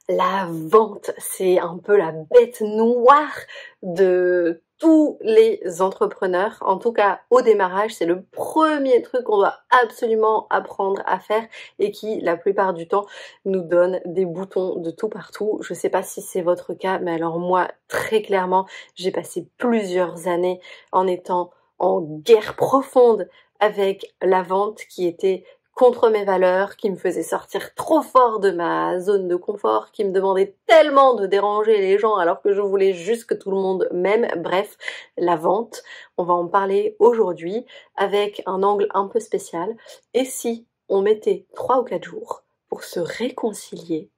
La vente, c'est un peu la bête noire de tous les entrepreneurs. En tout cas, au démarrage, c'est le premier truc qu'on doit absolument apprendre à faire et qui, la plupart du temps, nous donne des boutons de tout partout. Je sais pas si c'est votre cas, mais alors moi, très clairement, j'ai passé plusieurs années en étant en guerre profonde avec la vente qui était contre mes valeurs, qui me faisait sortir trop fort de ma zone de confort, qui me demandait tellement de déranger les gens alors que je voulais juste que tout le monde m'aime. Bref, la vente, on va en parler aujourd'hui avec un angle un peu spécial. Et si on mettait 3 ou 4 jours pour se réconcilier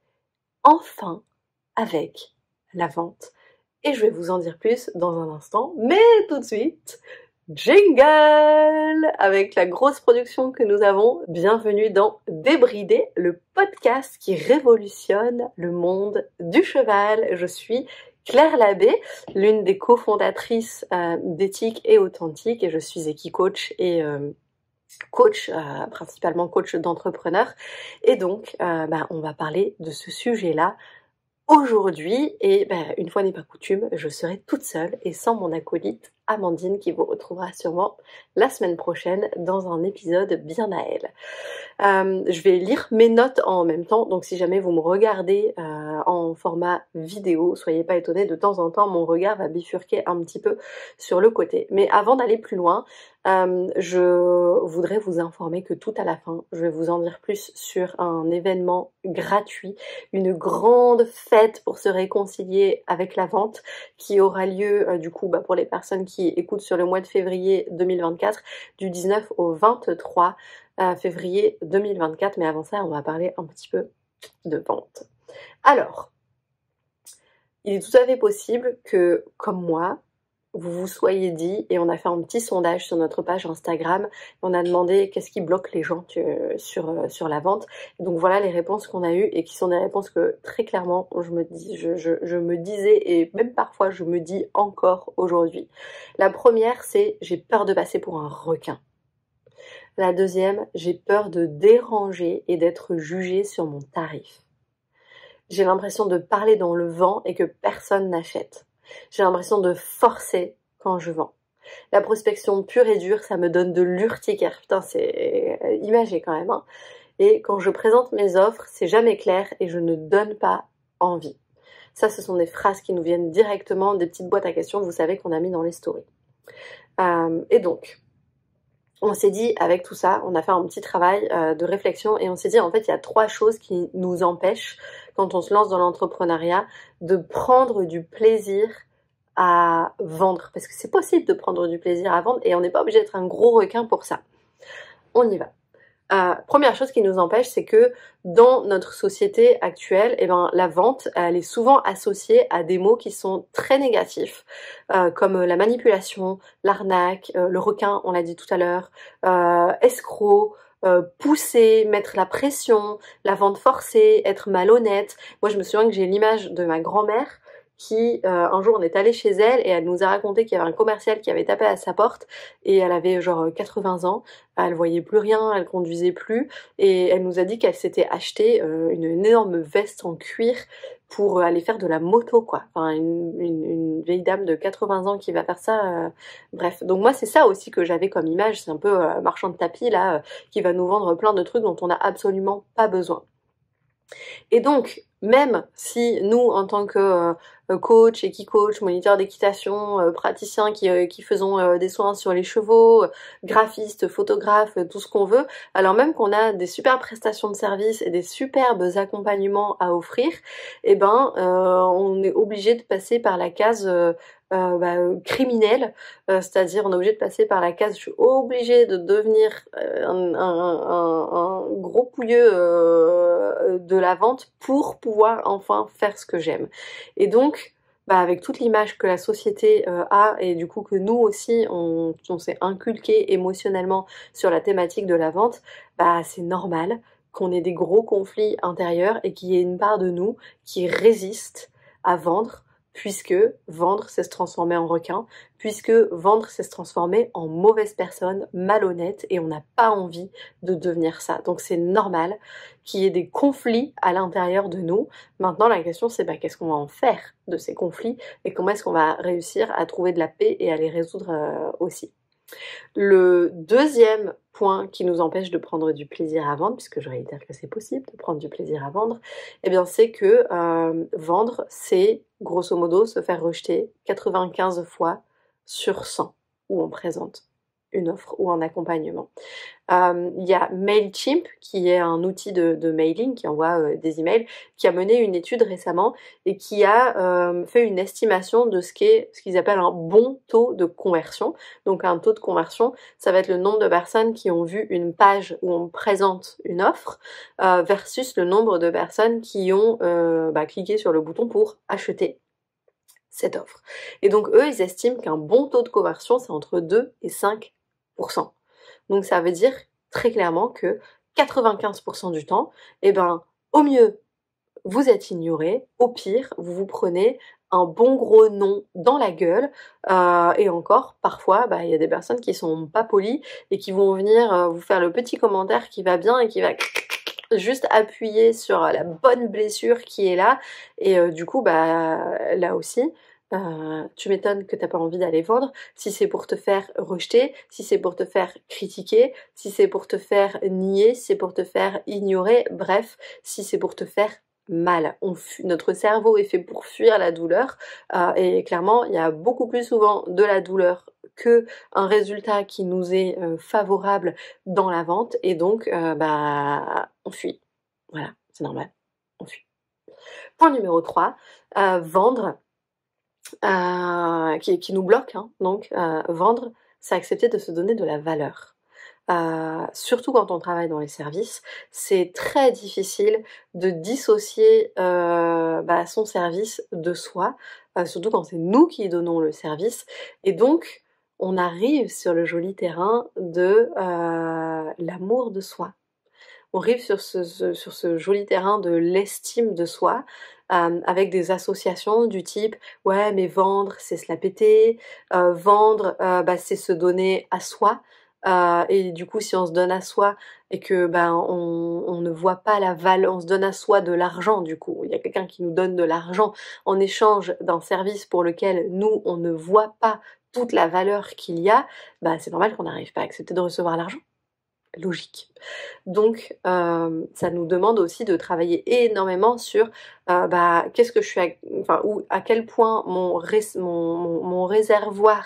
enfin avec la vente? Et je vais vous en dire plus dans un instant, mais tout de suite, jingle! Avec la grosse production que nous avons, bienvenue dans Débridé, le podcast qui révolutionne le monde du cheval. Je suis Claire Labbé, l'une des cofondatrices d'Éthique et Authentique, et je suis équicoach et coach, principalement coach d'entrepreneurs. Et donc, on va parler de ce sujet-là aujourd'hui, et une fois n'est pas coutume, je serai toute seule et sans mon acolyte Amandine qui vous retrouvera sûrement la semaine prochaine dans un épisode bien à elle. Je vais lire mes notes en même temps, donc si jamais vous me regardez en format vidéo, soyez pas étonnés, de temps en temps mon regard va bifurquer un petit peu sur le côté. Mais avant d'aller plus loin, je voudrais vous informer que tout à la fin, je vais vous en dire plus sur un événement gratuit, une grande fête pour se réconcilier avec la vente qui aura lieu pour les personnes qui écoutent sur le mois de février 2024, du 19 au 23 février 2024. Mais avant ça, on va parler un petit peu de vente. Alors, il est tout à fait possible que, comme moi, vous vous soyez dit, et on a fait un petit sondage sur notre page Instagram, on a demandé qu'est-ce qui bloque les gens sur la vente. Donc voilà les réponses qu'on a eues et qui sont des réponses que très clairement je me disais, et même parfois je me dis encore aujourd'hui. La première, c'est j'ai peur de passer pour un requin. La deuxième, j'ai peur de déranger et d'être jugée sur mon tarif. J'ai l'impression de parler dans le vent et que personne n'achète. J'ai l'impression de forcer quand je vends. La prospection pure et dure, ça me donne de l'urticaire. Putain, c'est imagé quand même. Hein. Et quand je présente mes offres, c'est jamais clair et je ne donne pas envie. Ça, ce sont des phrases qui nous viennent directement des petites boîtes à questions, vous savez, qu'on a mis dans les stories. Et donc, on s'est dit, avec tout ça, on a fait un petit travail de réflexion et on s'est dit, en fait, il y a 3 choses qui nous empêchent, quand on se lance dans l'entrepreneuriat, de prendre du plaisir à vendre. Parce que c'est possible de prendre du plaisir à vendre et on n'est pas obligé d'être un gros requin pour ça. On y va. Première chose qui nous empêche, c'est que dans notre société actuelle, la vente, elle est souvent associée à des mots qui sont très négatifs, comme la manipulation, l'arnaque, le requin, on l'a dit tout à l'heure, escroc, pousser, mettre la pression, la vente forcée, être malhonnête. Moi, je me souviens que j'ai l'image de ma grand-mère qui, un jour, on est allé chez elle et elle nous a raconté qu'il y avait un commercial qui avait tapé à sa porte et elle avait genre 80 ans, elle voyait plus rien, elle conduisait plus et elle nous a dit qu'elle s'était acheté une énorme veste en cuir pour aller faire de la moto, quoi. Enfin, une vieille dame de 80 ans qui va faire ça. Bref, donc moi c'est ça aussi que j'avais comme image, c'est un peu marchand de tapis là, qui va nous vendre plein de trucs dont on n'a absolument pas besoin. Et donc, même si nous, en tant que coach, équicoach, moniteur d'équitation, praticien qui faisons des soins sur les chevaux, graphistes, photographes, tout ce qu'on veut, alors même qu'on a des super prestations de services et des superbes accompagnements à offrir, on est obligé de passer par la case criminel, c'est-à-dire on est obligé de passer par la case je suis obligé de devenir un gros pouilleux de la vente pour pouvoir enfin faire ce que j'aime. Et donc avec toute l'image que la société a et du coup que nous aussi on s'est inculqué émotionnellement sur la thématique de la vente, c'est normal qu'on ait des gros conflits intérieurs et qu'il y ait une part de nous qui résiste à vendre puisque vendre, c'est se transformer en requin, puisque vendre, c'est se transformer en mauvaise personne, malhonnête, et on n'a pas envie de devenir ça. Donc c'est normal qu'il y ait des conflits à l'intérieur de nous. Maintenant, la question, c'est qu'est-ce qu'on va en faire de ces conflits et comment est-ce qu'on va réussir à trouver de la paix et à les résoudre aussi. Le deuxième point qui nous empêche de prendre du plaisir à vendre, puisque je réitère que c'est possible de prendre du plaisir à vendre, eh bien c'est que vendre, c'est grosso modo se faire rejeter 95 fois sur 100 où on présente une offre ou un accompagnement. Il y a Mailchimp, qui est un outil de mailing qui envoie des emails, qui a mené une étude récemment et qui a fait une estimation de ce qu'ils appellent un bon taux de conversion. Donc un taux de conversion, ça va être le nombre de personnes qui ont vu une page où on présente une offre versus le nombre de personnes qui ont cliqué sur le bouton pour acheter cette offre. Et donc eux, ils estiment qu'un bon taux de conversion, c'est entre 2 et 5%. Donc ça veut dire très clairement que 95% du temps, au mieux, vous êtes ignoré, au pire, vous vous prenez un bon gros non dans la gueule, et encore, parfois, il y a des personnes qui sont pas polies et qui vont venir vous faire le petit commentaire qui va bien et qui va juste appuyer sur la bonne blessure qui est là, et du coup, là aussi, tu m'étonnes que t'as pas envie d'aller vendre, si c'est pour te faire rejeter, si c'est pour te faire critiquer, si c'est pour te faire nier, si c'est pour te faire ignorer, bref, si c'est pour te faire mal. Notre cerveau est fait pour fuir la douleur, et clairement, il y a beaucoup plus souvent de la douleur que un résultat qui nous est favorable dans la vente, et donc on fuit. Voilà, c'est normal, on fuit. Point numéro 3, vendre, qui nous bloque, hein. Donc vendre, c'est accepter de se donner de la valeur. Surtout quand on travaille dans les services, c'est très difficile de dissocier son service de soi, surtout quand c'est nous qui donnons le service, et donc on arrive sur le joli terrain de l'amour de soi. On arrive sur ce joli terrain de l'estime de soi, avec des associations du type « ouais, mais vendre, c'est se la péter, vendre, c'est se donner à soi ». Et du coup, si on se donne à soi et que on ne voit pas la valeur, on se donne à soi de l'argent, du coup, il y a quelqu'un qui nous donne de l'argent en échange d'un service pour lequel nous, on ne voit pas toute la valeur qu'il y a, c'est normal qu'on n'arrive pas à accepter de recevoir l'argent. Logique. Donc ça nous demande aussi de travailler énormément sur qu'est-ce que je suis, ou à quel point mon réservoir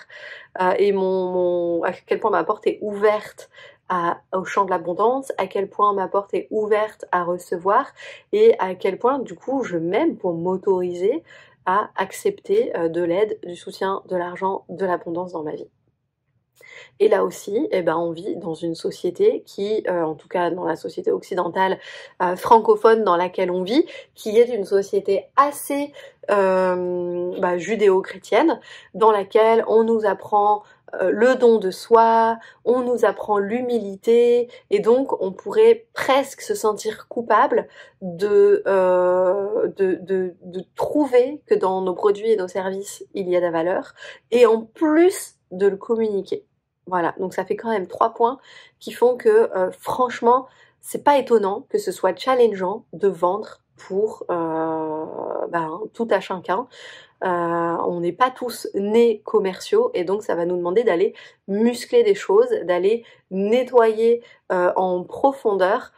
et à quel point ma porte est ouverte au champ de l'abondance, à quel point ma porte est ouverte à recevoir, et à quel point du coup je m'aime pour m'autoriser à accepter de l'aide, du soutien, de l'argent, de l'abondance dans ma vie. Et là aussi, on vit dans une société qui, en tout cas dans la société occidentale francophone dans laquelle on vit, qui est une société assez judéo-chrétienne, dans laquelle on nous apprend le don de soi, on nous apprend l'humilité, et donc on pourrait presque se sentir coupable de trouver que dans nos produits et nos services, il y a de la valeur, et en plus de le communiquer. Voilà, donc ça fait quand même 3 points qui font que franchement, c'est pas étonnant que ce soit challengeant de vendre pour tout à chacun. On n'est pas tous nés commerciaux, et donc ça va nous demander d'aller muscler des choses, d'aller nettoyer en profondeur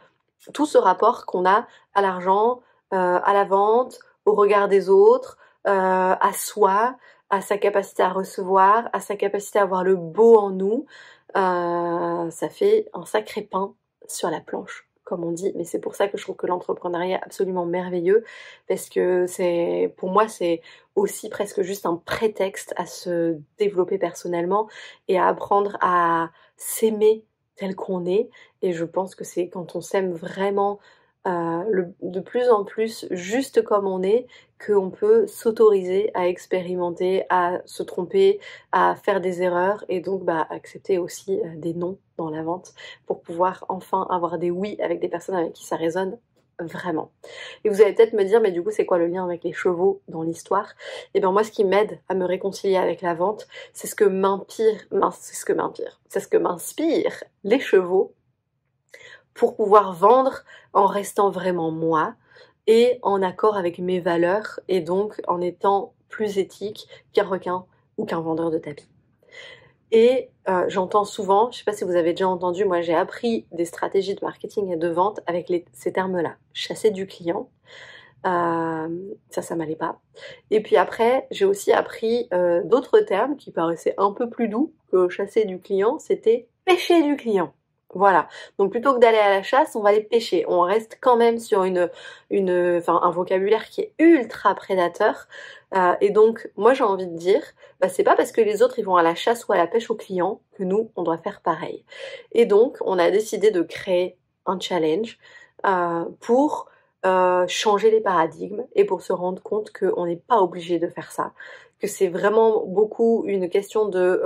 tout ce rapport qu'on a à l'argent, à la vente, au regard des autres, à soi, à sa capacité à recevoir, à sa capacité à voir le beau en nous. Ça fait un sacré pain sur la planche, comme on dit, mais c'est pour ça que je trouve que l'entrepreneuriat est absolument merveilleux, parce que pour moi, c'est aussi presque juste un prétexte à se développer personnellement et à apprendre à s'aimer tel qu'on est. Et je pense que c'est quand on s'aime vraiment de plus en plus juste comme on est, qu'on peut s'autoriser à expérimenter, à se tromper, à faire des erreurs, et donc accepter aussi des non dans la vente pour pouvoir enfin avoir des oui avec des personnes avec qui ça résonne vraiment. Et vous allez peut-être me dire, mais du coup, c'est quoi le lien avec les chevaux dans l'histoire? Et bien moi, ce qui m'aide à me réconcilier avec la vente, c'est ce que m'inspire les chevaux pour pouvoir vendre en restant vraiment moi et en accord avec mes valeurs et donc en étant plus éthique qu'un requin ou qu'un vendeur de tapis. Et j'entends souvent, je ne sais pas si vous avez déjà entendu, moi j'ai appris des stratégies de marketing et de vente avec ces termes-là. Chasser du client, ça m'allait pas. Et puis après, j'ai aussi appris d'autres termes qui paraissaient un peu plus doux que chasser du client, c'était pêcher du client. Voilà. Donc plutôt que d'aller à la chasse, on va aller pêcher. On reste quand même sur un vocabulaire qui est ultra prédateur. Et donc, moi j'ai envie de dire, c'est pas parce que les autres ils vont à la chasse ou à la pêche aux clients que nous on doit faire pareil. Et donc, on a décidé de créer un challenge pour changer les paradigmes et pour se rendre compte qu'on n'est pas obligé de faire ça, que c'est vraiment beaucoup une question de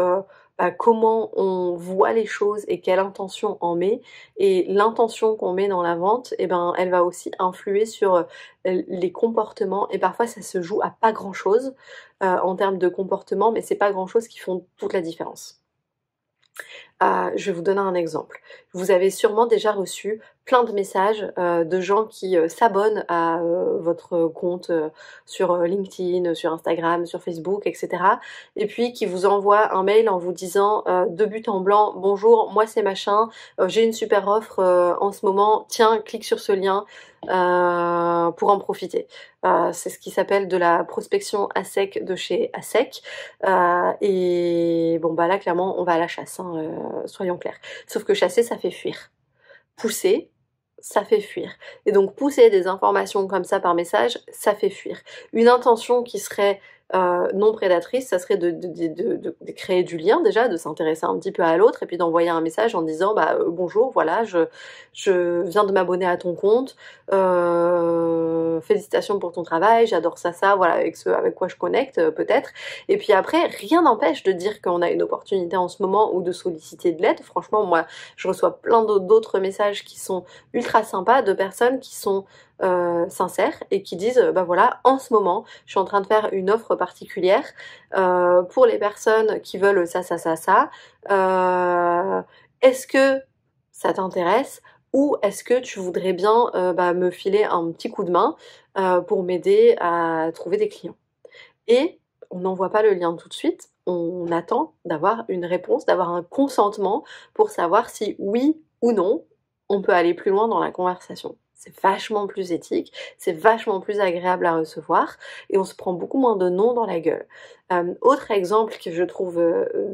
comment on voit les choses et quelle intention on met, et l'intention qu'on met dans la vente, elle va aussi influer sur les comportements, et parfois ça se joue à pas grand chose en termes de comportement, mais c'est pas grand chose qui font toute la différence. Je vais vous donner un exemple. Vous avez sûrement déjà reçu plein de messages de gens qui s'abonnent à votre compte sur LinkedIn, sur Instagram, sur Facebook, etc. Et puis qui vous envoient un mail en vous disant de but en blanc: bonjour, moi c'est machin, j'ai une super offre en ce moment, tiens, clique sur ce lien pour en profiter. C'est ce qui s'appelle de la prospection à sec de chez ASEC. Et bon là clairement on va à la chasse, soyons clairs. Sauf que chasser ça fait fuir. Pousser, ça fait fuir. Et donc pousser des informations comme ça par message, ça fait fuir. Une intention qui serait non prédatrice, ça serait de créer du lien déjà, de s'intéresser un petit peu à l'autre et puis d'envoyer un message en disant bonjour, voilà, je viens de m'abonner à ton compte, félicitations pour ton travail, j'adore ça, voilà, avec ce avec quoi je connecte peut-être. Et puis après, rien n'empêche de dire qu'on a une opportunité en ce moment ou de solliciter de l'aide. Franchement, moi, je reçois plein d'autres messages qui sont ultra sympas de personnes qui sont sincères et qui disent voilà, en ce moment je suis en train de faire une offre particulière pour les personnes qui veulent ça, est-ce que ça t'intéresse, ou est-ce que tu voudrais bien me filer un petit coup de main pour m'aider à trouver des clients. Et on n'envoie pas le lien tout de suite, on attend d'avoir une réponse, d'avoir un consentement pour savoir si oui ou non on peut aller plus loin dans la conversation. C'est vachement plus éthique, c'est vachement plus agréable à recevoir et on se prend beaucoup moins de non dans la gueule. Autre exemple que je trouve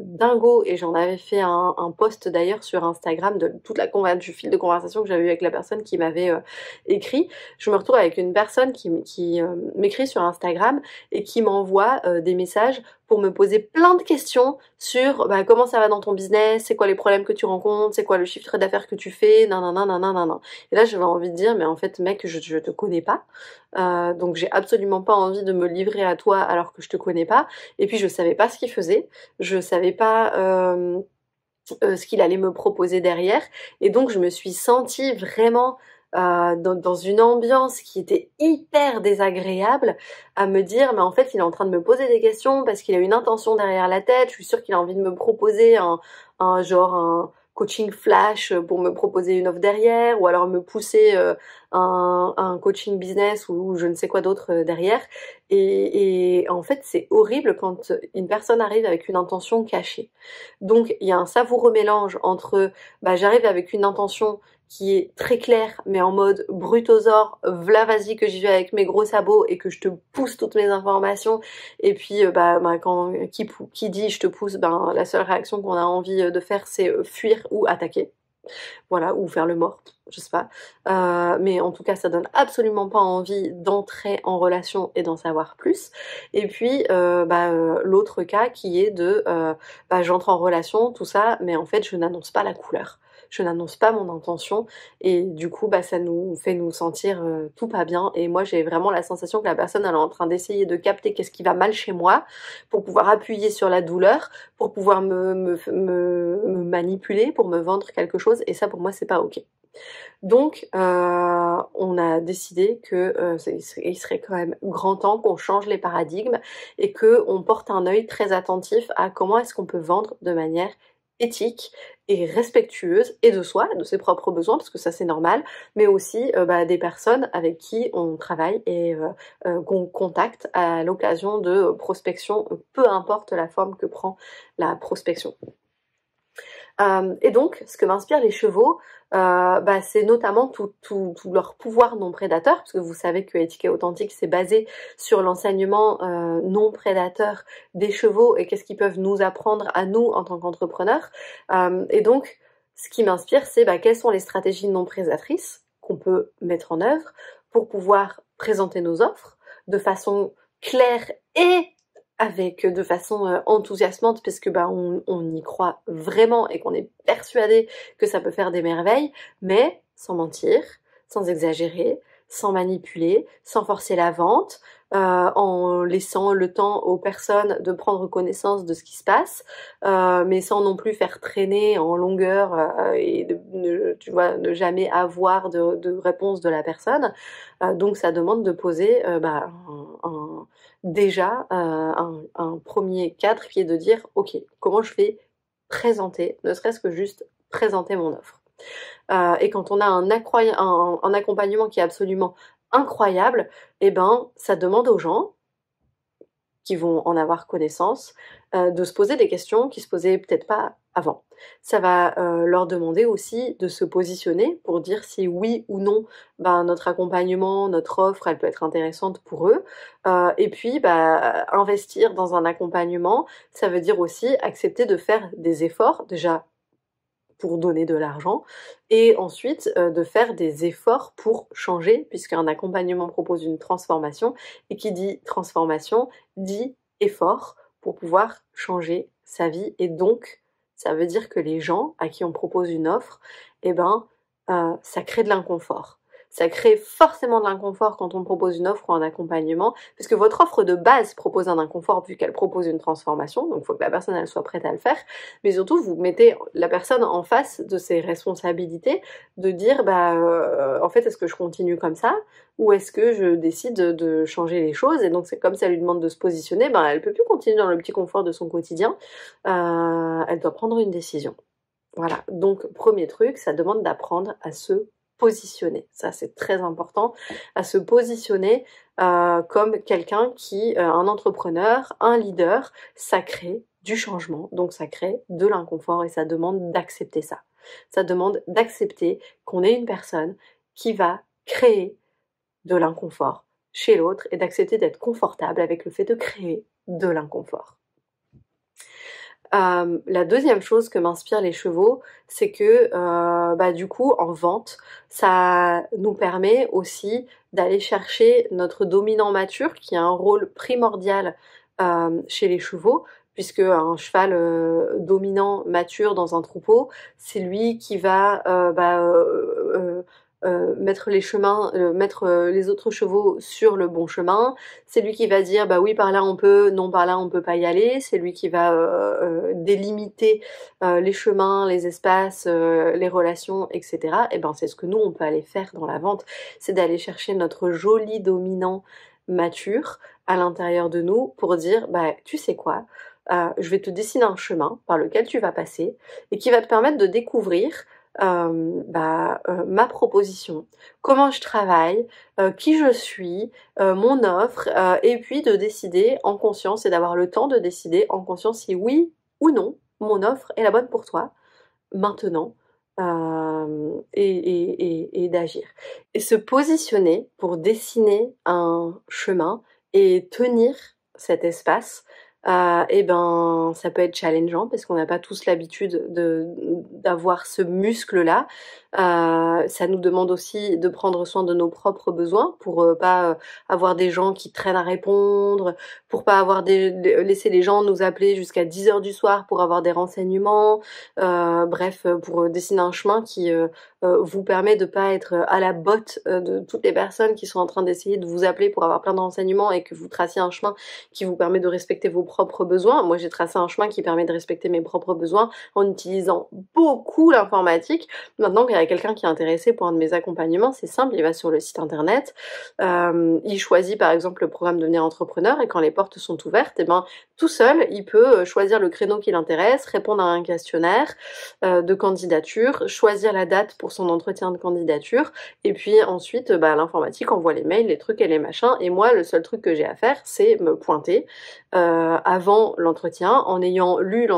dingo, et j'en avais fait un post d'ailleurs sur Instagram de du fil de conversation que j'avais eu avec la personne qui m'avait écrit. Je me retrouve avec une personne qui m'écrit sur Instagram et qui m'envoie des messages pour me poser plein de questions sur comment ça va dans ton business, c'est quoi les problèmes que tu rencontres, c'est quoi le chiffre d'affaires que tu fais, nanana. Et là j'avais envie de dire, mais en fait mec, je te connais pas, donc j'ai absolument pas envie de me livrer à toi alors que je te connais pas. Et puis je savais pas ce qu'il faisait, je savais pas ce qu'il allait me proposer derrière, et donc je me suis sentie vraiment dans une ambiance qui était hyper désagréable, à me dire mais en fait il est en train de me poser des questions parce qu'il a une intention derrière la tête, je suis sûre qu'il a envie de me proposer un coaching flash pour me proposer une offre derrière, ou alors me pousser un coaching business ou je ne sais quoi d'autre derrière. Et en fait c'est horrible quand une personne arrive avec une intention cachée. Donc il y a un savoureux mélange entre j'arrive avec une intention qui est très claire, mais en mode brutosaure, v'là vas-y que j'y vais avec mes gros sabots et que je te pousse toutes mes informations, et puis quand qui dit je te pousse, la seule réaction qu'on a envie de faire c'est fuir ou attaquer. Voilà, ou faire le mort, je sais pas. Mais en tout cas, ça donne absolument pas envie d'entrer en relation et d'en savoir plus. Et puis, l'autre cas qui est de j'entre en relation, tout ça, mais en fait, je n'annonce pas la couleur. Je n'annonce pas mon intention, et du coup ça nous fait nous sentir tout pas bien, et moi j'ai vraiment la sensation que la personne elle est en train d'essayer de capter qu'est-ce qui va mal chez moi pour pouvoir appuyer sur la douleur, pour pouvoir me manipuler, pour me vendre quelque chose, et ça pour moi c'est pas ok. Donc, on a décidé que il serait quand même grand temps qu'on change les paradigmes et qu'on porte un œil très attentif à comment est-ce qu'on peut vendre de manière éthique et respectueuse et de soi, de ses propres besoins, parce que ça c'est normal, mais aussi des personnes avec qui on travaille et qu'on contacte à l'occasion de prospection, peu importe la forme que prend la prospection. Et donc, ce que m'inspirent les chevaux, c'est notamment tout leur pouvoir non prédateur, parce que vous savez que Éthique et Authentique, c'est basé sur l'enseignement non prédateur des chevaux et qu'est-ce qu'ils peuvent nous apprendre à nous en tant qu'entrepreneurs. Et donc, ce qui m'inspire, c'est quelles sont les stratégies non prédatrices qu'on peut mettre en œuvre pour pouvoir présenter nos offres de façon claire et de façon enthousiasmante parce que on y croit vraiment et qu'on est persuadé que ça peut faire des merveilles, mais sans mentir, sans exagérer, sans manipuler, sans forcer la vente, en laissant le temps aux personnes de prendre connaissance de ce qui se passe, mais sans non plus faire traîner en longueur et ne jamais avoir de réponse de la personne. Donc ça demande de poser déjà un premier cadre qui est de dire ok, comment je vais présenter, ne serait-ce que juste présenter mon offre. Et quand on a un accompagnement qui est absolument incroyable, ça demande aux gens qui vont en avoir connaissance de se poser des questions qui se posaient peut-être pas avant. Ça va leur demander aussi de se positionner pour dire si oui ou non notre accompagnement, notre offre, elle peut être intéressante pour eux. Et puis investir dans un accompagnement, ça veut dire aussi accepter de faire des efforts, déjà pour donner de l'argent, et ensuite de faire des efforts pour changer, puisqu'un accompagnement propose une transformation, et qui dit transformation, dit effort pour pouvoir changer sa vie, et donc ça veut dire que les gens à qui on propose une offre, ça crée de l'inconfort. Ça crée forcément de l'inconfort quand on propose une offre ou un accompagnement, puisque votre offre de base propose un inconfort vu qu'elle propose une transformation, donc il faut que la personne elle soit prête à le faire, mais surtout vous mettez la personne en face de ses responsabilités, de dire en fait est-ce que je continue comme ça ou est-ce que je décide de changer les choses, et donc c'est comme ça lui demande de se positionner, elle peut plus continuer dans le petit confort de son quotidien, elle doit prendre une décision. Voilà, donc premier truc, ça demande d'apprendre à se positionner, ça c'est très important, à se positionner comme quelqu'un qui, un entrepreneur, un leader, ça crée du changement, donc ça crée de l'inconfort et ça demande d'accepter ça. Ça demande d'accepter qu'on est une personne qui va créer de l'inconfort chez l'autre et d'accepter d'être confortable avec le fait de créer de l'inconfort. La deuxième chose que m'inspirent les chevaux, c'est que du coup en vente, ça nous permet aussi d'aller chercher notre dominant mature qui a un rôle primordial chez les chevaux, puisque un cheval dominant mature dans un troupeau, c'est lui qui va mettre les autres chevaux sur le bon chemin. C'est lui qui va dire oui par là on peut, non par là on peut pas y aller. C'est lui qui va délimiter les chemins, les espaces, les relations, etc. Et c'est ce que nous on peut aller faire dans la vente, c'est d'aller chercher notre joli dominant mature à l'intérieur de nous pour dire tu sais quoi, je vais te dessiner un chemin par lequel tu vas passer et qui va te permettre de découvrir ma proposition, comment je travaille, qui je suis, mon offre, et puis de décider en conscience et d'avoir le temps de décider en conscience si oui ou non mon offre est la bonne pour toi maintenant, et d'agir. Et se positionner pour dessiner un chemin et tenir cet espace, ça peut être challengeant parce qu'on n'a pas tous l'habitude d'avoir ce muscle-là. Ça nous demande aussi de prendre soin de nos propres besoins pour pas avoir des gens qui traînent à répondre, pour pas laisser les gens nous appeler jusqu'à 10h du soir pour avoir des renseignements, pour dessiner un chemin qui vous permet de pas être à la botte de toutes les personnes qui sont en train d'essayer de vous appeler pour avoir plein de renseignements, et que vous traciez un chemin qui vous permet de respecter vos propres besoins. Moi, j'ai tracé un chemin qui permet de respecter mes propres besoins en utilisant beaucoup l'informatique. Maintenant qu'il y a quelqu'un qui est intéressé pour un de mes accompagnements, c'est simple, il va sur le site internet, il choisit par exemple le programme Devenir entrepreneur et quand les portes sont ouvertes, et ben tout seul, il peut choisir le créneau qui l'intéresse, répondre à un questionnaire de candidature, choisir la date pour son entretien de candidature et puis ensuite l'informatique envoie les mails, les trucs et les machins et moi le seul truc que j'ai à faire c'est me pointer avant l'entretien en ayant lu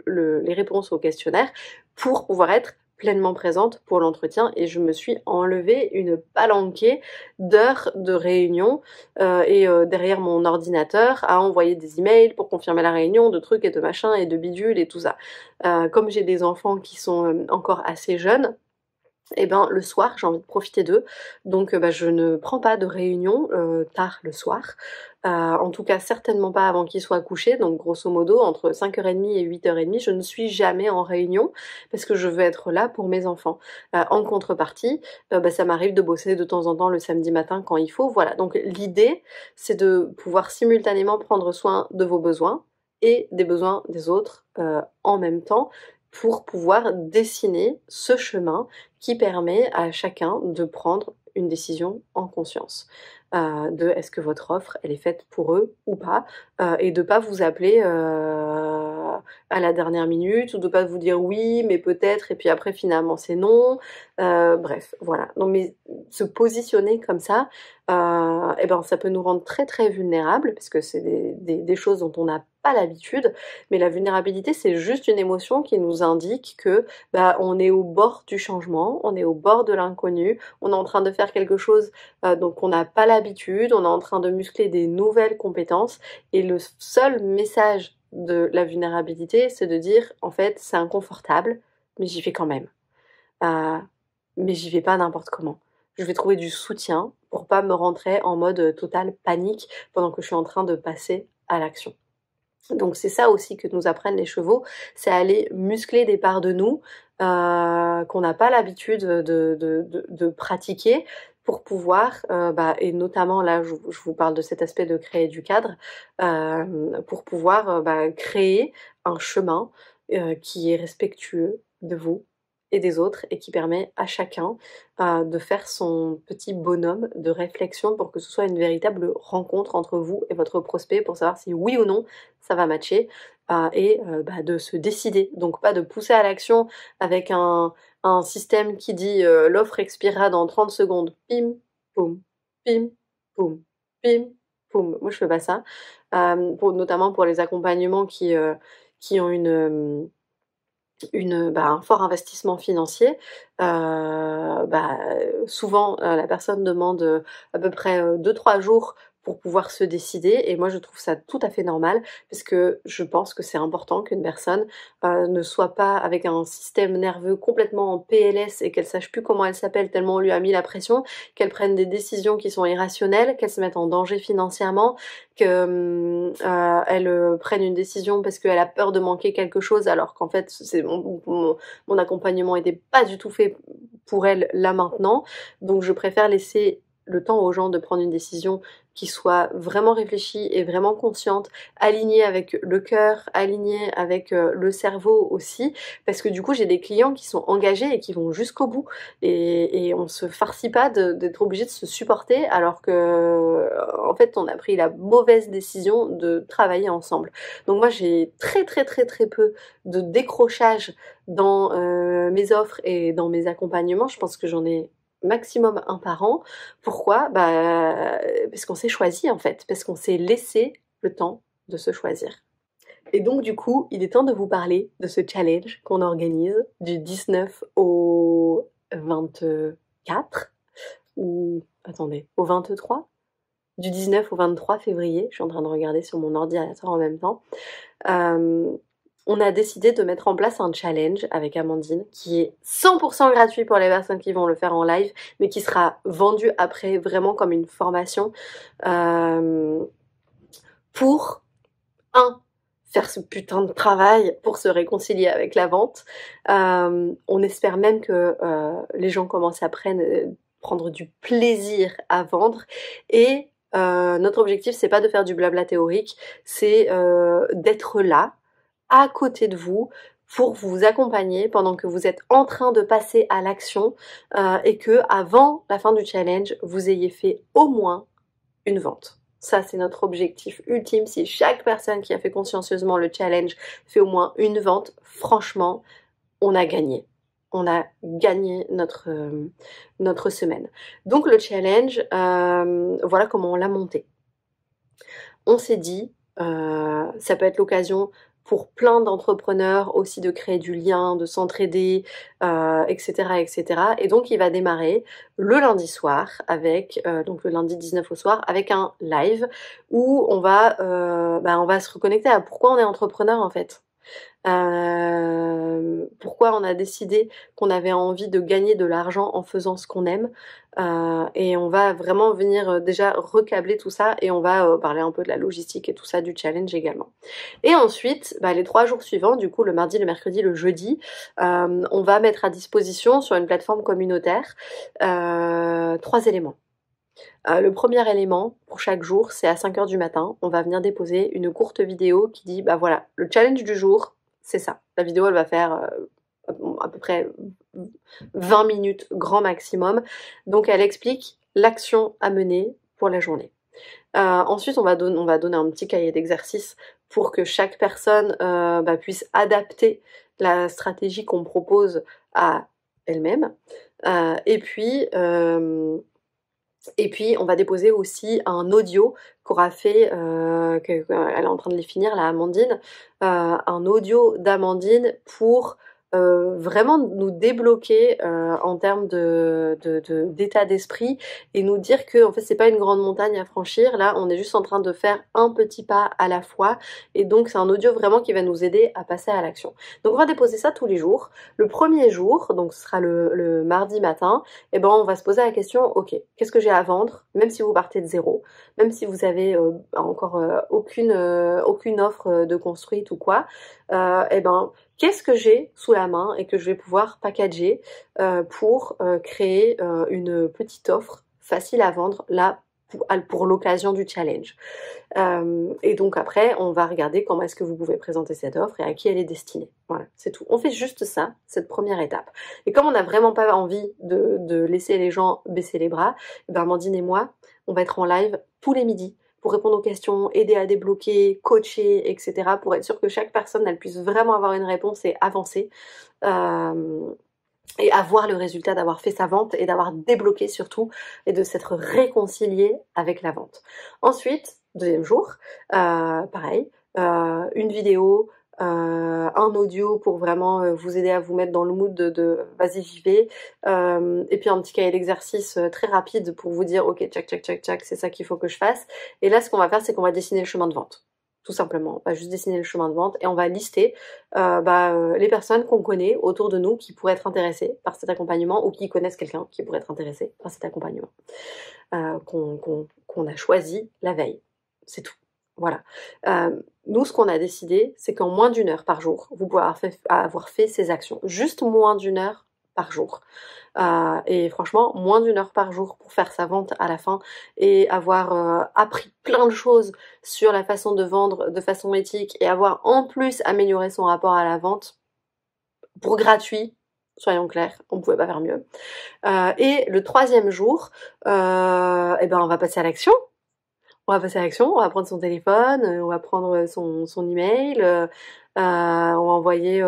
les réponses au questionnaire pour pouvoir être pleinement présente pour l'entretien et je me suis enlevé une palanquée d'heures de réunion derrière mon ordinateur à envoyer des emails pour confirmer la réunion, de trucs et de machins et de bidules et tout ça. Comme j'ai des enfants qui sont encore assez jeunes, et ben le soir j'ai envie de profiter d'eux donc je ne prends pas de réunion tard le soir en tout cas certainement pas avant qu'ils soient couchés donc grosso modo entre 5h30 et 8h30 je ne suis jamais en réunion parce que je veux être là pour mes enfants en contrepartie ça m'arrive de bosser de temps en temps le samedi matin quand il faut voilà donc l'idée c'est de pouvoir simultanément prendre soin de vos besoins et des besoins des autres en même temps pour pouvoir dessiner ce chemin qui permet à chacun de prendre une décision en conscience. De est-ce que votre offre elle est faite pour eux ou pas et de pas vous appeler à la dernière minute ou de pas vous dire oui mais peut-être et puis après finalement c'est non bref voilà donc mais se positionner comme ça ça peut nous rendre très très vulnérables parce que c'est des choses dont on n'a pas l'habitude mais la vulnérabilité c'est juste une émotion qui nous indique que on est au bord du changement, on est au bord de l'inconnu, on est en train de faire quelque chose donc on n'a pas l'habitude, on est en train de muscler des nouvelles compétences et le seul message de la vulnérabilité c'est de dire en fait c'est inconfortable mais j'y vais quand même mais j'y vais pas n'importe comment. Je vais trouver du soutien pour pas me rentrer en mode total panique pendant que je suis en train de passer à l'action. Donc c'est ça aussi que nous apprennent les chevaux, c'est aller muscler des parts de nous qu'on n'a pas l'habitude de pratiquer pour pouvoir, et notamment là je vous parle de cet aspect de créer du cadre, pour pouvoir créer un chemin qui est respectueux de vous et des autres et qui permet à chacun de faire son petit bonhomme de réflexion pour que ce soit une véritable rencontre entre vous et votre prospect pour savoir si oui ou non ça va matcher et de se décider. Donc pas de pousser à l'action avec un système qui dit l'offre expirera dans 30 secondes. Pim, poum, pim, poum, pim, poum. Moi je fais pas ça. Notamment pour les accompagnements qui ont un fort investissement financier, souvent la personne demande à peu près 2-3 jours pour pouvoir se décider et moi je trouve ça tout à fait normal parce que je pense que c'est important qu'une personne ne soit pas avec un système nerveux complètement en PLS et qu'elle sache plus comment elle s'appelle tellement on lui a mis la pression, qu'elle prenne des décisions qui sont irrationnelles, qu'elle se mette en danger financièrement, qu'elle prenne une décision parce qu'elle a peur de manquer quelque chose alors qu'en fait c'est mon accompagnement était pas du tout fait pour elle là maintenant donc je préfère laisser le temps aux gens de prendre une décision qui soit vraiment réfléchie et vraiment consciente, alignée avec le cœur, alignée avec le cerveau aussi, parce que du coup j'ai des clients qui sont engagés et qui vont jusqu'au bout et on se farcit pas d'être obligé de se supporter alors que en fait on a pris la mauvaise décision de travailler ensemble. Donc moi j'ai très très très très peu de décrochage dans mes offres et dans mes accompagnements, je pense que j'en ai maximum un par an. Pourquoi ? Parce qu'on s'est choisi en fait, parce qu'on s'est laissé le temps de se choisir. Et donc du coup, il est temps de vous parler de ce challenge qu'on organise du 19 au 24, ou attendez, au 23 ? Du 19 au 23 février, je suis en train de regarder sur mon ordinateur en même temps. On a décidé de mettre en place un challenge avec Amandine qui est 100% gratuit pour les personnes qui vont le faire en live, mais qui sera vendu après vraiment comme une formation pour faire ce putain de travail pour se réconcilier avec la vente. On espère même que les gens commencent à prendre du plaisir à vendre et notre objectif, c'est pas de faire du blabla théorique, c'est d'être là, à côté de vous, pour vous accompagner pendant que vous êtes en train de passer à l'action et que avant la fin du challenge, vous ayez fait au moins une vente. Ça, c'est notre objectif ultime. Si chaque personne qui a fait consciencieusement le challenge fait au moins une vente, franchement, on a gagné. On a gagné notre semaine. Donc le challenge, voilà comment on l'a monté. On s'est dit, ça peut être l'occasion pour plein d'entrepreneurs aussi de créer du lien, de s'entraider, etc., etc. Et donc il va démarrer le lundi soir avec, donc le lundi 19 au soir, avec un live où on va se reconnecter à pourquoi on est entrepreneur en fait. Pourquoi on a décidé qu'on avait envie de gagner de l'argent en faisant ce qu'on aime. Et on va vraiment venir déjà recabler tout ça et on va parler un peu de la logistique et tout ça du challenge également. Et ensuite, les 3 jours suivants, du coup le mardi, le mercredi, le jeudi, on va mettre à disposition sur une plateforme communautaire 3 éléments. Le premier élément pour chaque jour, c'est à 5h du matin, on va venir déposer une courte vidéo qui dit, voilà, le challenge du jour, c'est ça. La vidéo, elle va faire à peu près 20 minutes grand maximum. Donc, elle explique l'action à mener pour la journée. Ensuite, on va donner un petit cahier d'exercice pour que chaque personne puisse adapter la stratégie qu'on propose à elle-même. Et puis, on va déposer aussi un audio qu'aura fait, elle est en train de les finir, là, Amandine, un audio d'Amandine pour vraiment nous débloquer en termes d'état d'esprit et nous dire que en fait c'est pas une grande montagne à franchir, là on est juste en train de faire un petit pas à la fois et donc c'est un audio vraiment qui va nous aider à passer à l'action. Donc on va déposer ça tous les jours. Le premier jour, donc ce sera le mardi matin, et on va se poser la question, ok, qu'est-ce que j'ai à vendre, même si vous partez de zéro, même si vous avez encore aucune offre de construite ou quoi, qu'est-ce que j'ai sous la main et que je vais pouvoir packager pour créer une petite offre facile à vendre là pour l'occasion du challenge. Et donc après, on va regarder comment est-ce que vous pouvez présenter cette offre et à qui elle est destinée. Voilà, c'est tout. On fait juste ça, cette première étape. Et comme on n'a vraiment pas envie de laisser les gens baisser les bras, Amandine et moi, on va être en live tous les midis pour répondre aux questions, aider à débloquer, coacher, etc. pour être sûr que chaque personne, elle puisse vraiment avoir une réponse et avancer. Et avoir le résultat d'avoir fait sa vente et d'avoir débloqué surtout et de s'être réconcilié avec la vente. Ensuite, deuxième jour, pareil, une vidéo, un audio pour vraiment vous aider à vous mettre dans le mood de vas-y j'y vais, et puis un petit cahier d'exercice très rapide pour vous dire ok tchac, c'est ça qu'il faut que je fasse. Et là ce qu'on va faire c'est qu'on va dessiner le chemin de vente. Tout simplement, on va juste dessiner le chemin de vente et on va lister les personnes qu'on connaît autour de nous qui pourraient être intéressées par cet accompagnement ou qui connaissent quelqu'un qui pourrait être intéressé par cet accompagnement qu'on a choisi la veille. C'est tout. Voilà. Nous, ce qu'on a décidé, c'est qu'en moins d'1 heure par jour, vous pouvez avoir fait ces actions. Juste moins d'1 heure par jour. Et franchement, moins d'1 heure par jour pour faire sa vente à la fin et avoir appris plein de choses sur la façon de vendre de façon éthique et avoir en plus amélioré son rapport à la vente pour gratuit, soyons clairs, on pouvait pas faire mieux. Et le 3e jour, on va passer à l'action. On va passer à l'action, on va prendre son téléphone, on va prendre son email, on va envoyer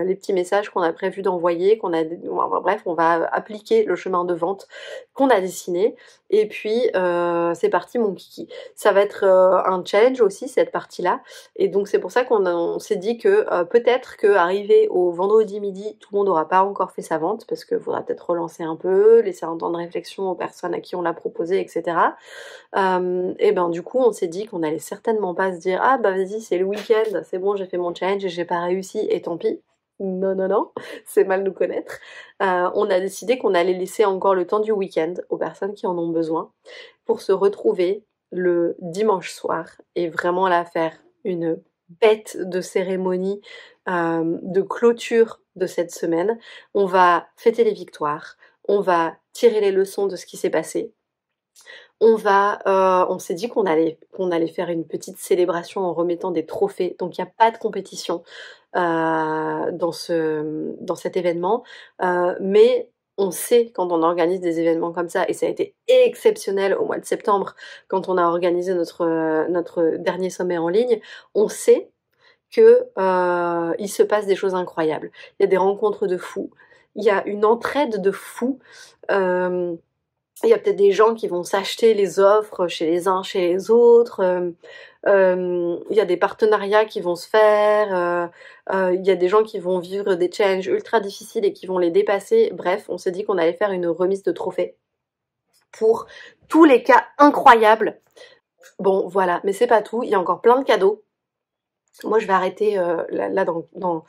les petits messages qu'on a prévu d'envoyer, bref, on va appliquer le chemin de vente qu'on a dessiné. Et puis c'est parti mon kiki. Ça va être un challenge aussi cette partie-là. Et donc c'est pour ça qu'on s'est dit que peut-être qu'arrivé au vendredi midi, tout le monde n'aura pas encore fait sa vente parce qu'il faudra peut-être relancer un peu, laisser un temps de réflexion aux personnes à qui on l'a proposé, etc. Et du coup on s'est dit qu'on allait certainement pas se dire vas-y c'est le week-end, c'est bon j'ai fait mon challenge et j'ai pas réussi et tant pis. Non, c'est mal nous connaître. On a décidé qu'on allait laisser encore le temps du week-end aux personnes qui en ont besoin pour se retrouver le dimanche soir et vraiment là faire une bête de cérémonie de clôture de cette semaine. On va fêter les victoires, on va tirer les leçons de ce qui s'est passé. on s'est dit qu'on allait faire une petite célébration en remettant des trophées. Donc il n'y a pas de compétition dans cet événement, mais on sait quand on organise des événements comme ça, et ça a été exceptionnel au mois de septembre quand on a organisé notre dernier sommet en ligne, on sait que il se passe des choses incroyables. Il y a des rencontres de fous, il y a une entraide de fous. Il y a peut-être des gens qui vont s'acheter les offres chez les uns, chez les autres. Il y a des partenariats qui vont se faire. Il y a des gens qui vont vivre des challenges ultra difficiles et qui vont les dépasser. Bref, on s'est dit qu'on allait faire une remise de trophées pour tous les cas incroyables. Bon, voilà, mais c'est pas tout. Il y a encore plein de cadeaux. Moi, je vais arrêter là dans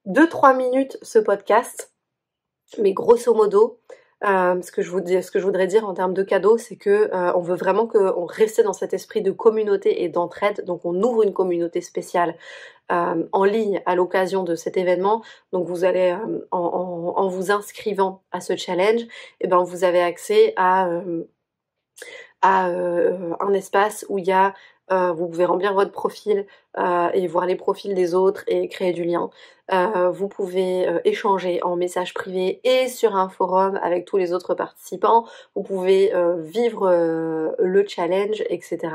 2-3 minutes ce podcast. Mais grosso modo, ce que je voudrais dire en termes de cadeaux, c'est que on veut vraiment qu'on reste dans cet esprit de communauté et d'entraide. Donc on ouvre une communauté spéciale en ligne à l'occasion de cet événement. Donc vous allez en vous inscrivant à ce challenge, et ben vous avez accès à un espace où il y a vous pouvez remplir votre profil et voir les profils des autres et créer du lien. Vous pouvez échanger en message privé et sur un forum avec tous les autres participants. Vous pouvez vivre le challenge, etc.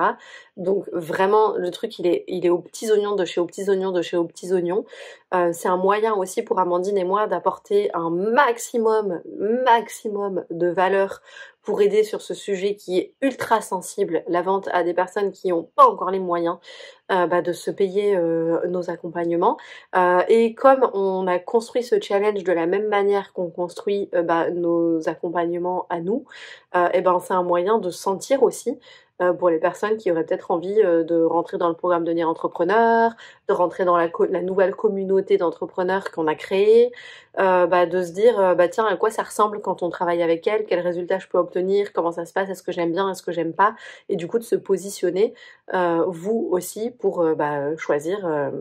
Donc vraiment, le truc, il est aux petits oignons de chez aux petits oignons de chez aux petits oignons. C'est un moyen aussi pour Amandine et moi d'apporter un maximum de valeur pour aider sur ce sujet qui est ultra sensible, la vente à des personnes qui n'ont pas encore les moyens de se payer nos accompagnements. Et comme on a construit ce challenge de la même manière qu'on construit nos accompagnements à nous, et ben c'est un moyen de sentir aussi pour les personnes qui auraient peut-être envie de rentrer dans le programme Devenir Entrepreneur, de rentrer dans la nouvelle communauté d'entrepreneurs qu'on a créée, de se dire tiens, à quoi ça ressemble quand on travaille avec elle, quels résultats je peux obtenir, comment ça se passe, est-ce que j'aime bien, est-ce que j'aime pas, et du coup de se positionner vous aussi pour choisir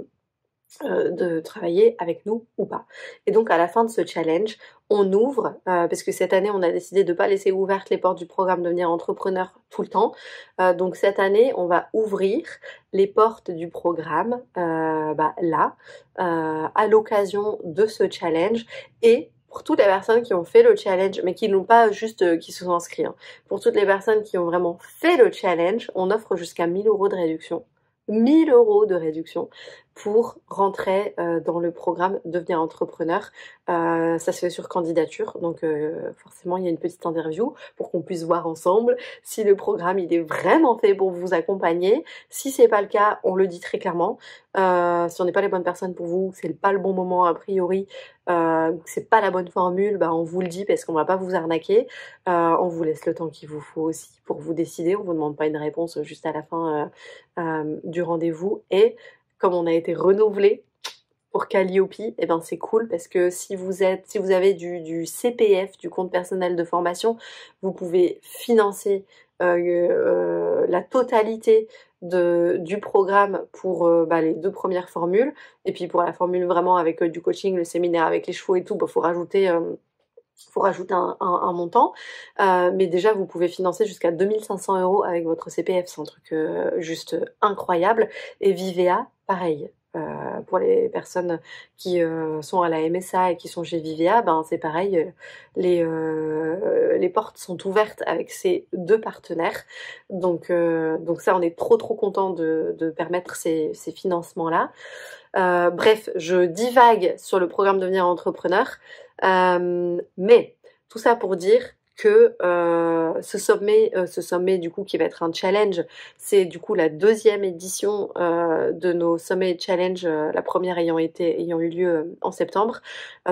de travailler avec nous ou pas. Et donc à la fin de ce challenge, on ouvre, parce que cette année on a décidé de ne pas laisser ouvertes les portes du programme Devenir Entrepreneur tout le temps. Donc cette année on va ouvrir les portes du programme à l'occasion de ce challenge, et pour toutes les personnes qui ont fait le challenge, mais qui n'ont pas juste qui se sont inscrits, hein. Pour toutes les personnes qui ont vraiment fait le challenge, on offre jusqu'à 1 000 € de réduction. 1 000 € de réduction pour rentrer dans le programme Devenir Entrepreneur. Ça se fait sur candidature, donc forcément il y a une petite interview pour qu'on puisse voir ensemble si le programme il est vraiment fait pour vous accompagner. Si c'est pas le cas, on le dit très clairement. Si on n'est pas les bonnes personnes pour vous, c'est pas le bon moment a priori, c'est pas la bonne formule, on vous le dit parce qu'on va pas vous arnaquer. On vous laisse le temps qu'il vous faut aussi pour vous décider. On vous demande pas une réponse juste à la fin du rendez-vous. Et comme on a été renouvelé pour Calliope, c'est cool parce que si vous avez du CPF, du compte personnel de formation, vous pouvez financer la totalité du programme pour les 2 premières formules, et puis pour la formule vraiment avec du coaching, le séminaire avec les chevaux et tout, faut rajouter un montant, mais déjà vous pouvez financer jusqu'à 2 500 € avec votre CPF, c'est un truc juste incroyable. Et Vivea, pareil. Pour les personnes qui sont à la MSA et qui sont chez Vivea, c'est pareil, les portes sont ouvertes avec ces 2 partenaires. Donc ça, on est trop content de permettre ces financements-là. Bref, je divague sur le programme Devenir Entrepreneur, mais tout ça pour dire que ce sommet du coup qui va être un challenge, c'est du coup la 2e édition de nos sommets challenge, la première ayant eu lieu en septembre,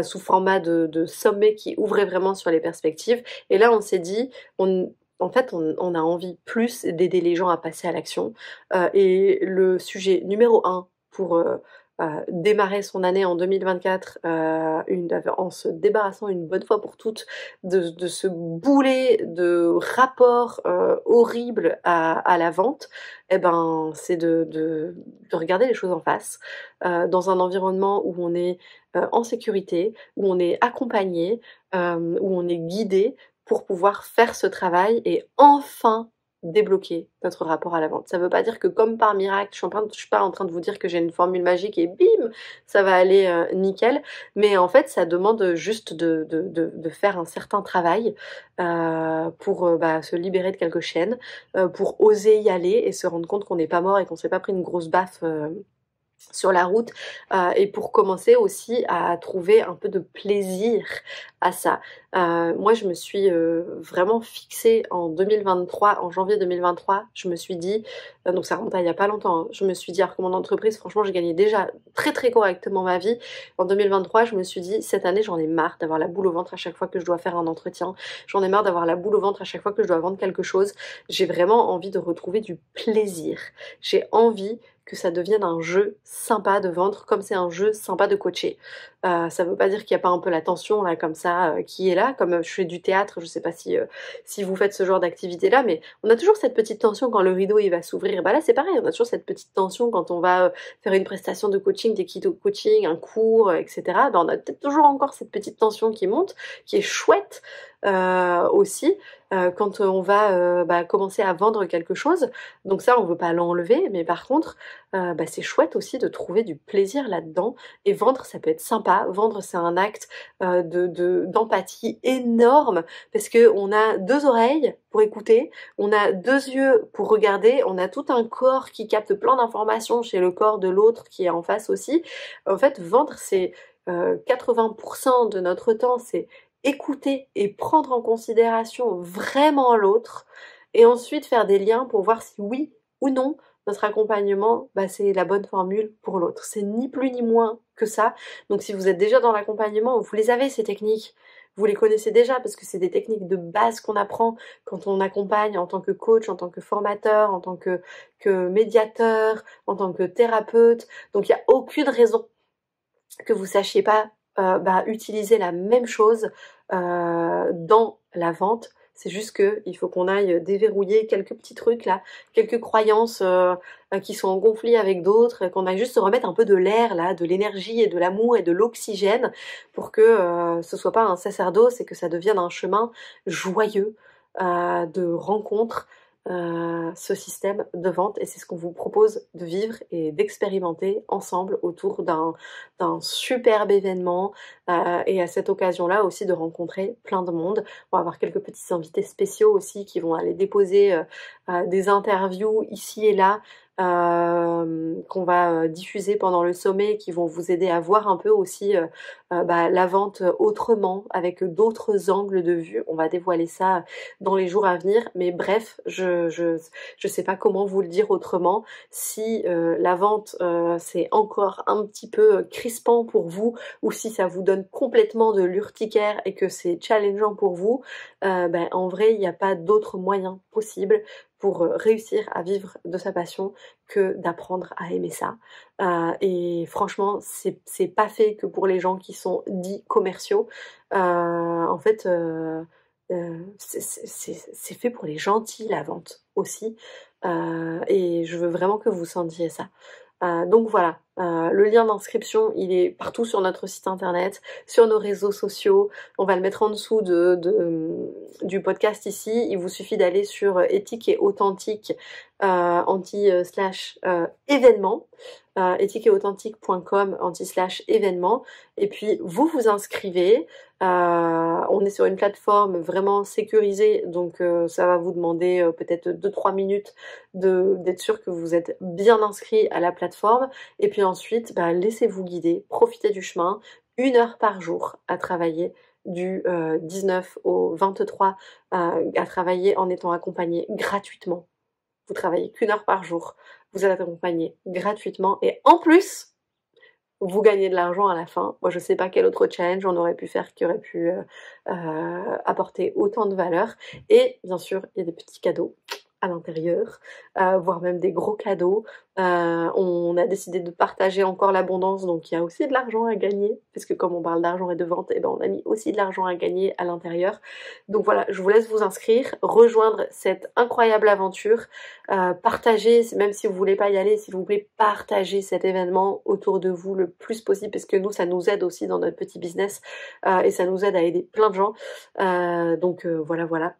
sous format de sommet qui ouvrait vraiment sur les perspectives. Et là on s'est dit, on a envie plus d'aider les gens à passer à l'action, et le sujet numéro 1 pour démarrer son année en 2024 en se débarrassant une bonne fois pour toutes de ce boulet de rapport horrible à la vente, c'est de regarder les choses en face, dans un environnement où on est en sécurité, où on est accompagné, où on est guidé pour pouvoir faire ce travail et enfin débloquer notre rapport à la vente. Ça veut pas dire que comme par miracle, je suis pas en train de vous dire que j'ai une formule magique et bim, ça va aller nickel, mais en fait ça demande juste de faire un certain travail pour se libérer de quelques chaînes, pour oser y aller et se rendre compte qu'on n'est pas mort et qu'on s'est pas pris une grosse baffe sur la route, et pour commencer aussi à trouver un peu de plaisir à ça. Moi je me suis vraiment fixée en 2023, en janvier 2023, je me suis dit, donc ça remonte à il y a pas longtemps, hein, je me suis dit alors que mon entreprise, franchement j'ai gagné déjà très très correctement ma vie. En 2023 je me suis dit, cette année j'en ai marre d'avoir la boule au ventre à chaque fois que je dois faire un entretien, j'en ai marre d'avoir la boule au ventre à chaque fois que je dois vendre quelque chose, j'ai vraiment envie de retrouver du plaisir, j'ai envie que ça devienne un jeu sympa de vendre comme c'est un jeu sympa de coacher. Ça veut pas dire qu'il n'y a pas un peu la tension là comme ça qui est là, comme je fais du théâtre, je sais pas si vous faites ce genre d'activité là, mais on a toujours cette petite tension quand le rideau il va s'ouvrir. Bah là c'est pareil, on a toujours cette petite tension quand on va faire une prestation de coaching, des kits de coaching, un cours, etc. Bah, on a peut-être toujours encore cette petite tension qui monte, qui est chouette aussi. Quand on va commencer à vendre quelque chose. Donc ça, on veut pas l'enlever, mais par contre, c'est chouette aussi de trouver du plaisir là-dedans. Et vendre, ça peut être sympa. Vendre, c'est un acte d'empathie énorme parce que on a deux oreilles pour écouter, on a deux yeux pour regarder, on a tout un corps qui capte plein d'informations chez le corps de l'autre qui est en face aussi. En fait, vendre, c'est 80% de notre temps, c'est écouter et prendre en considération vraiment l'autre et ensuite faire des liens pour voir si oui ou non notre accompagnement, c'est la bonne formule pour l'autre. C'est ni plus ni moins que ça. Donc si vous êtes déjà dans l'accompagnement, vous les avez ces techniques. Vous les connaissez déjà parce que c'est des techniques de base qu'on apprend quand on accompagne en tant que coach, en tant que formateur, en tant que médiateur, en tant que thérapeute. Donc il n'y a aucune raison que vous sachiez pas utiliser la même chose dans la vente. C'est juste que il faut qu'on aille déverrouiller quelques petits trucs là, quelques croyances qui sont en conflit avec d'autres, qu'on aille juste se remettre un peu de l'air là, de l'énergie et de l'amour et de l'oxygène pour que ce soit pas un sacerdoce et que ça devienne un chemin joyeux de rencontres. Ce système de vente et c'est ce qu'on vous propose de vivre et d'expérimenter ensemble autour d'un superbe événement et à cette occasion-là aussi de rencontrer plein de monde. On va avoir quelques petits invités spéciaux aussi qui vont aller déposer des interviews ici et là qu'on va diffuser pendant le sommet, qui vont vous aider à voir un peu aussi la vente autrement, avec d'autres angles de vue. On va dévoiler ça dans les jours à venir, mais bref, je sais pas comment vous le dire autrement. Si la vente c'est encore un petit peu crispant pour vous, ou si ça vous donne complètement de l'urticaire et que c'est challengeant pour vous, en vrai il n'y a pas d'autre moyen possible pour réussir à vivre de sa passion que d'apprendre à aimer ça. Et franchement, c'est pas fait que pour les gens qui sont dits commerciaux. En fait, c'est fait pour les gentils, la vente aussi. Et je veux vraiment que vous sentiez ça. Donc voilà, le lien d'inscription, il est partout sur notre site internet, sur nos réseaux sociaux. On va le mettre en dessous du podcast ici. Il vous suffit d'aller sur éthique et authentique événement, éthiqueetauthentique.com /événement, et puis vous vous inscrivez. On est sur une plateforme vraiment sécurisée, donc ça va vous demander peut-être 2-3 minutes d'être sûr que vous êtes bien inscrit à la plateforme, et puis ensuite laissez-vous guider, profitez du chemin, 1 heure par jour à travailler du 19 au 23 à travailler en étant accompagné gratuitement. Vous travaillez qu'1 heure par jour, vous êtes accompagné gratuitement et en plus vous gagnez de l'argent à la fin. Moi je sais pas quel autre challenge on aurait pu faire qui aurait pu apporter autant de valeur, et bien sûr il y a des petits cadeaux à l'intérieur, voire même des gros cadeaux. On a décidé de partager encore l'abondance, donc il y a aussi de l'argent à gagner, parce que comme on parle d'argent et de vente, on a mis aussi de l'argent à gagner à l'intérieur. Donc voilà, je vous laisse vous inscrire, rejoindre cette incroyable aventure, partager, même si vous voulez pas y aller, s'il vous plaît, partagez cet événement autour de vous le plus possible, parce que nous, ça nous aide aussi dans notre petit business, et ça nous aide à aider plein de gens. Donc voilà.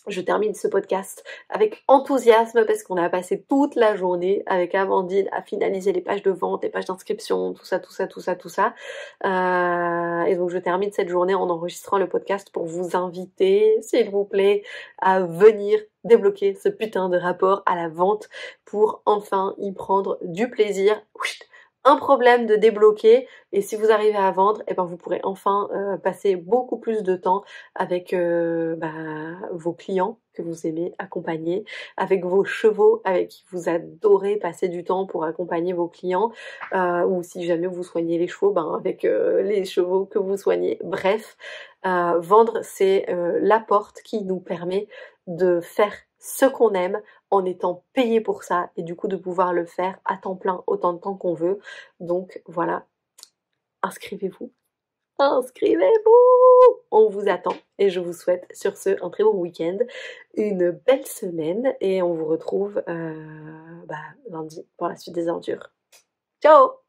je termine ce podcast avec enthousiasme parce qu'on a passé toute la journée avec Amandine à finaliser les pages de vente, les pages d'inscription, tout ça. Et donc je termine cette journée en enregistrant le podcast pour vous inviter, s'il vous plaît, à venir débloquer ce putain de rapport à la vente pour enfin y prendre du plaisir. Un problème de débloquer, et si vous arrivez à vendre, et ben vous pourrez enfin passer beaucoup plus de temps avec vos clients que vous aimez accompagner, avec vos chevaux avec qui vous adorez passer du temps pour accompagner vos clients, ou si jamais vous soignez les chevaux, avec les chevaux que vous soignez. Bref, vendre, c'est la porte qui nous permet de faire ce qu'on aime en étant payé pour ça et du coup de pouvoir le faire à temps plein autant de temps qu'on veut. Donc voilà, inscrivez-vous, on vous attend et je vous souhaite sur ce un très bon week-end, une belle semaine et on vous retrouve lundi pour la suite des aventures. Ciao!